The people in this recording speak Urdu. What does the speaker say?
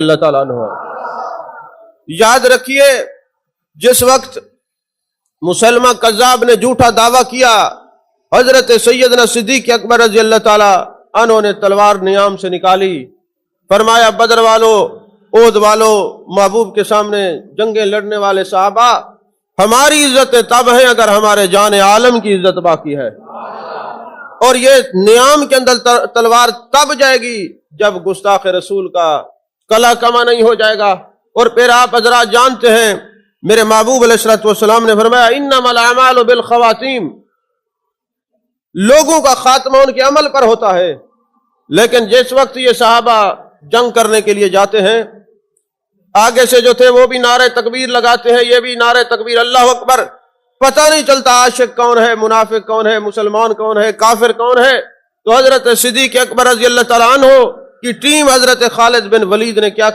اللہ تعالیٰ عنہ۔ یاد رکھیے جس وقت مسلمہ کذاب نے جھوٹا دعویٰ کیا، حضرت سیدنا صدیق اکبر رضی اللہ تعالیٰ عنہ نے تلوار نیام سے نکالی، فرمایا بدر والوں، احد والوں، محبوب کے سامنے جنگیں لڑنے والے صحابہ، ہماری عزت تب ہے اگر ہمارے جان عالم کی عزت باقی ہے، اور یہ نیام کے اندر تلوار تب جائے گی جب گستاخ رسول کا کلا کما نہیں ہو جائے گا۔ اور پھر آپ حضرات جانتے ہیں میرے محبوب علیہ الصلوۃ والسلام نے فرمایا انما الاعمال بالخواتیم، لوگوں کا خاتمہ ان کے عمل پر ہوتا ہے۔ لیکن جس وقت یہ صحابہ جنگ کرنے کے لیے جاتے ہیں، آگے سے جو تھے وہ بھی نعرہ تکبیر لگاتے ہیں، یہ بھی نعرہ تکبیر، اللہ اکبر، پتہ نہیں چلتا عاشق کون ہے، منافق کون ہے، مسلمان کون ہے، کافر کون ہے۔ تو حضرت صدیق اکبر رضی اللہ تعالیٰ عنہ کی ٹیم حضرت خالد بن ولید نے کیا